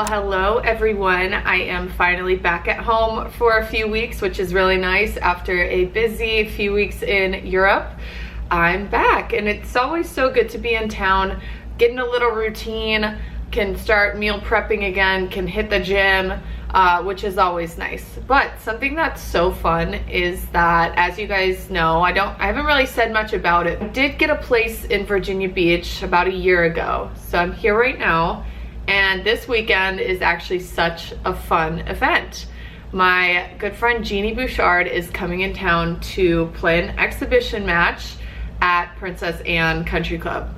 Well, hello everyone. I am finally back at home for a few weeks, which is really nice. After a busy few weeks in Europe, I'm back, and it's always so good to be in town, getting a little routine, can start meal prepping again, can hit the gym, which is always nice. But something that's so fun is that, as you guys know, I haven't really said much about it. I did get a place in Virginia Beach about a year ago, so I'm here right now. And this weekend is actually such a fun event. My good friend Genie Bouchard is coming in town to play an exhibition match at Princess Anne Country Club.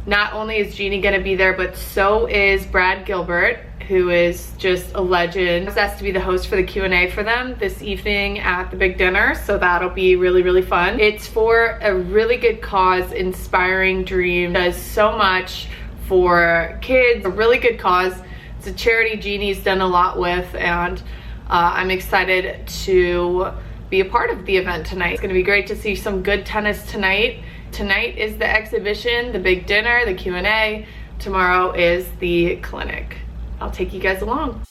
Not only is Genie gonna be there, but so is Brad Gilbert, who is just a legend. I was asked to be the host for the Q&A for them this evening at the big dinner, so that'll be really, really fun. It's for a really good cause, Inspiring Dream. Does so much for kids, a really good cause. It's a charity Genie's done a lot with, and I'm excited to be a part of the event tonight. It's gonna be great to see some good tennis tonight. Tonight is the exhibition, the big dinner, the Q&A. Tomorrow is the clinic. I'll take you guys along.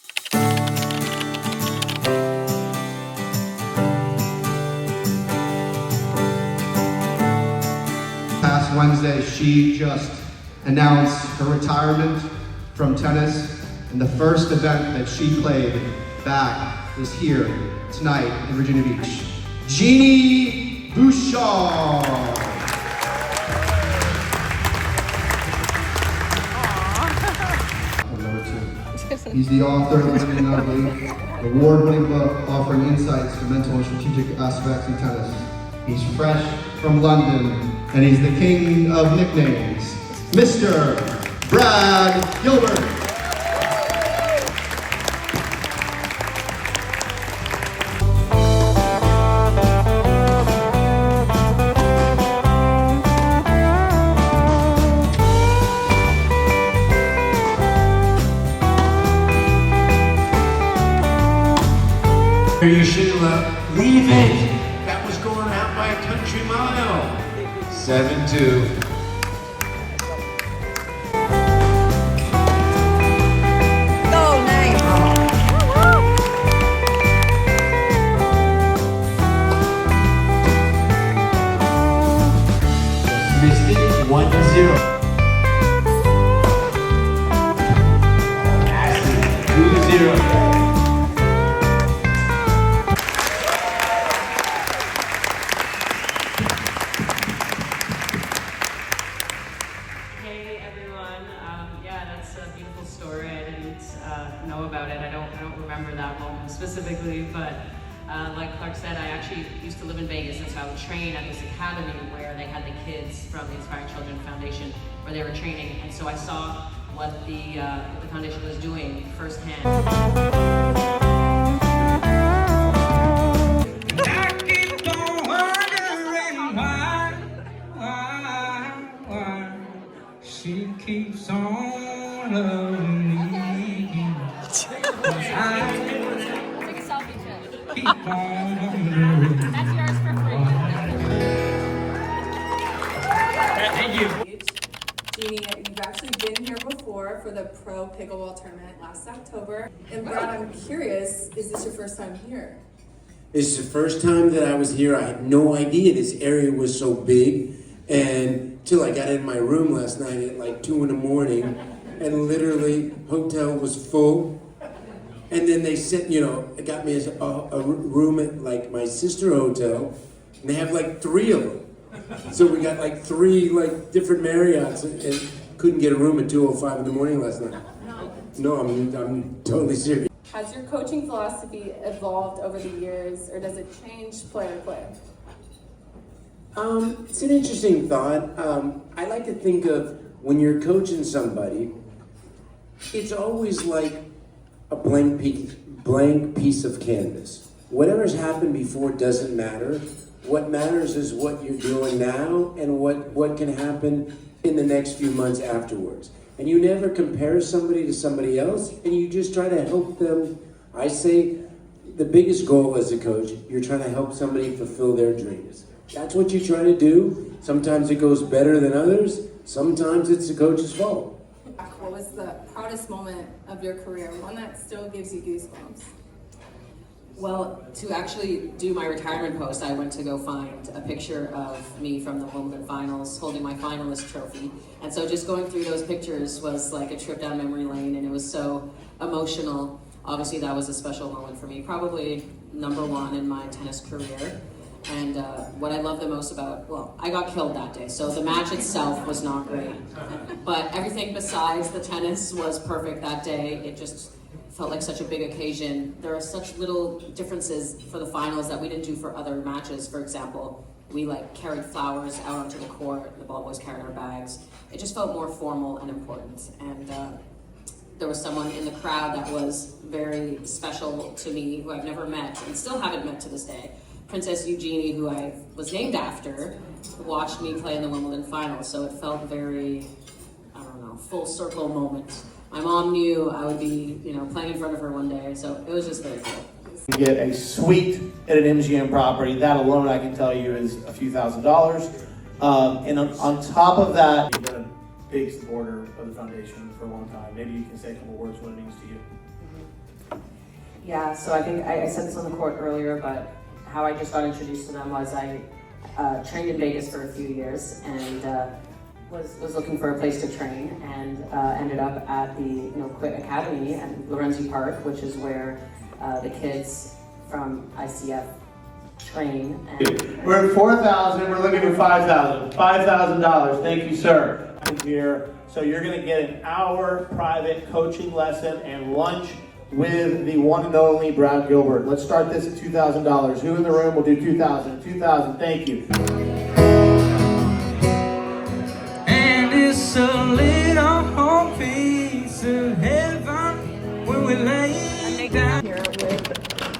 Past Wednesday, she just announced her retirement from tennis, and the first event that she played back was here tonight in Virginia Beach. Genie Bouchard. He's the author of Living and Ugly, an award-winning book offering insights to mental and strategic aspects in tennis. He's fresh from London, and he's the king of nicknames, Mr. Brad Gilbert. You should leave it. That was going out by a country mile. 7-2. Oh, nice. Missed it. 1-0. Ashley, 2-0. Know about it. I don't remember that moment specifically, but like Clark said, I actually used to live in Vegas, and so I would train at this academy where they had the kids from the Inspiring Children Foundation, where they were training, and so I saw what the foundation was doing firsthand. She keeps on loving me. Take a selfie, Chip. Keep on wondering. That's yours for free. Thank you. Genie, you've actually been here before for the Pro Pickleball Tournament last October. And Brad, I'm curious, is this your first time here? This is the first time that I was here. I had no idea this area was so big, and till I got in my room last night at like 2 in the morning, and literally hotel was full. And then they sent, got me a room at like my sister hotel, and they have like 3 of them. So we got like 3 like different Marriotts, and couldn't get a room at 2:05 in the morning last night. No, I'm totally serious. Has your coaching philosophy evolved over the years, or does it change player to player? It's an interesting thought. I like to think of when you're coaching somebody, it's always like a blank piece of canvas. Whatever's happened before doesn't matter. What matters is what you're doing now and what can happen in the next few months afterwards. And you never compare somebody to somebody else, and you just try to help them. I say the biggest goal as a coach, you're trying to help somebody fulfill their dreams. That's what you try to do. Sometimes it goes better than others. Sometimes it's the coach's fault. What was the proudest moment of your career? One that still gives you goosebumps? Well, to actually do my retirement post, I went to go find a picture of me from the Wimbledon finals holding my finalist trophy. And so just going through those pictures was like a trip down memory lane, and it was so emotional. Obviously, that was a special moment for me, probably #1 in my tennis career. And what I love the most about, well, I got killed that day, so the match itself was not great. But everything besides the tennis was perfect that day. It just felt like such a big occasion. There are such little differences for the finals that we didn't do for other matches. For example, we like carried flowers out onto the court, the ball boys carried our bags. It just felt more formal and important. And there was someone in the crowd that was very special to me, who I've never met and still haven't met to this day. Princess Eugenie, who I was named after, watched me play in the Wimbledon finals, so it felt very, I don't know, full circle moment. My mom knew I would be, playing in front of her one day, so it was just very cool. You get a suite at an MGM property. That alone, I can tell you, is a few $1,000s. And on top of that, you've been a big supporter of the foundation for a long time. Maybe you can say a couple words what it means to you. Yeah, so I think I said this on the court earlier, but how I just got introduced to them was I trained in Vegas for a few years and was looking for a place to train, and ended up at the Quit Academy at Lorenzi Park, which is where the kids from ICF train. And we're at 4,000. We're looking for 5,000. $5,000. Thank you, sir. I'm here. So you're going to get an hour private coaching lesson and lunch with the one and only Brad Gilbert. Let's start this at $2,000. Who in the room will do 2,000? 2,000. Thank you. And it's a little home piece of heaven when we lay down. Here with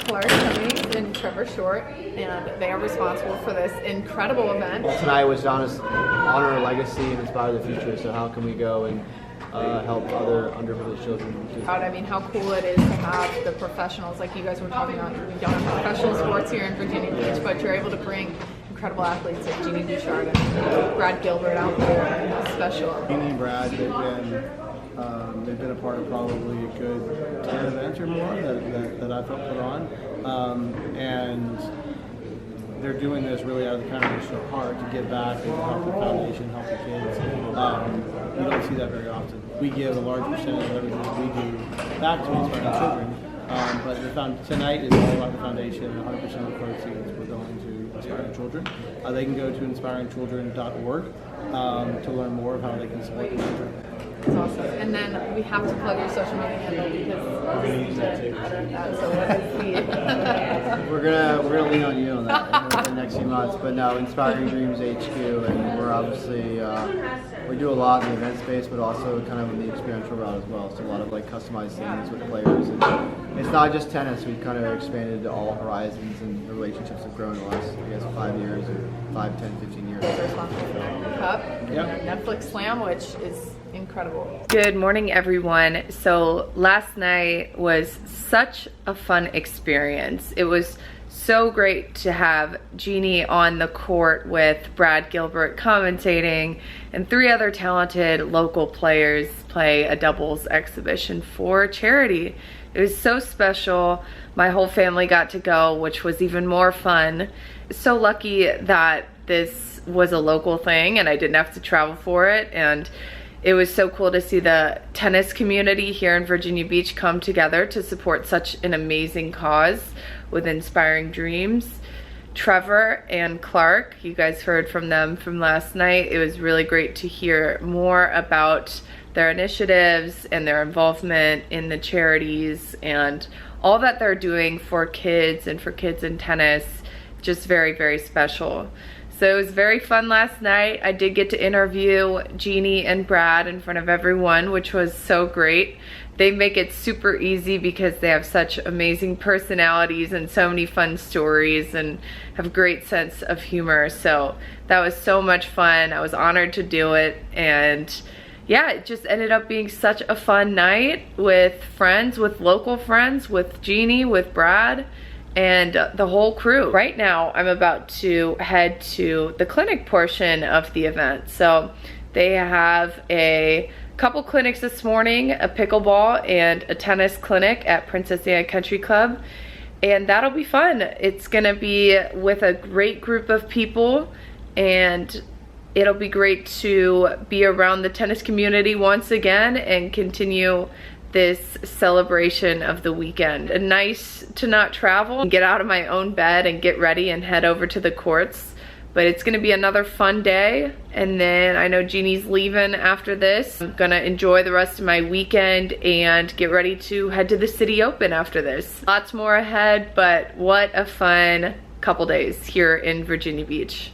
Clark Cummings and Trevor Short, and they are responsible for this incredible event. Tonight was honor a legacy and inspire the future, so how can we go and help other underprivileged children? I mean, how cool it is to have the professionals, like you guys were talking about. We don't have professional sports here in Virginia Beach, but you're able to bring incredible athletes like Genie Bouchard and Brad Gilbert out there. How special. Genie and Brad, they've been a part of probably a good 10 events or more that I've helped put on, and they're doing this really out of the kindness of their heart to give back and help the foundation, help the kids. We don't see that very often. We give a large percentage of everything that we do back to inspiring children, but tonight is all about the foundation, and 100% of the proceeds we're going to inspiring children. They can go to inspiringchildren.org to learn more of how they can support the children. That's awesome. And then we have to plug your social media handle because so what is the We're gonna lean on you on that in the next few months. But no, Inspiring Dreams HQ, and we're obviously we do a lot in the event space, but also kind of in the experiential route as well. So a lot of like customized things with players, and it's not just tennis. We've kind of expanded to all horizons, and the relationships have grown in the last, 5 years or 5, 10, 15 years. Cup, yep. Netflix Slam, which is incredible. Good morning, everyone. So last night was such a fun experience. It was so great to have Genie on the court with Brad Gilbert commentating and 3 other talented local players play a doubles exhibition for charity. It was so special. My whole family got to go, which was even more fun. So lucky that this was a local thing and I didn't have to travel for it, and it was so cool to see the tennis community here in Virginia Beach come together to support such an amazing cause with Inspiring Dreams. Trevor and Clark, you guys heard from them from last night. It was really great to hear more about their initiatives and their involvement in the charities and all that they're doing for kids and for kids in tennis. Just very, very special. So it was very fun last night. I did get to interview Genie and Brad in front of everyone, which was so great. They make it super easy because they have such amazing personalities and so many fun stories and have a great sense of humor. So that was so much fun. I was honored to do it, and yeah, it just ended up being such a fun night with friends, with local friends, with Genie, with Brad, and the whole crew. Right now, I'm about to head to the clinic portion of the event. So they have a couple clinics this morning, a pickleball and a tennis clinic at Princess Anne Country Club. And that'll be fun. It's gonna be with a great group of people, and it'll be great to be around the tennis community once again and continue this celebration of the weekend. And nice to not travel and get out of my own bed and get ready and head over to the courts. But it's gonna be another fun day. And then I know Genie's leaving after this. I'm gonna enjoy the rest of my weekend and get ready to head to the City Open after this. Lots more ahead, but what a fun couple days here in Virginia Beach.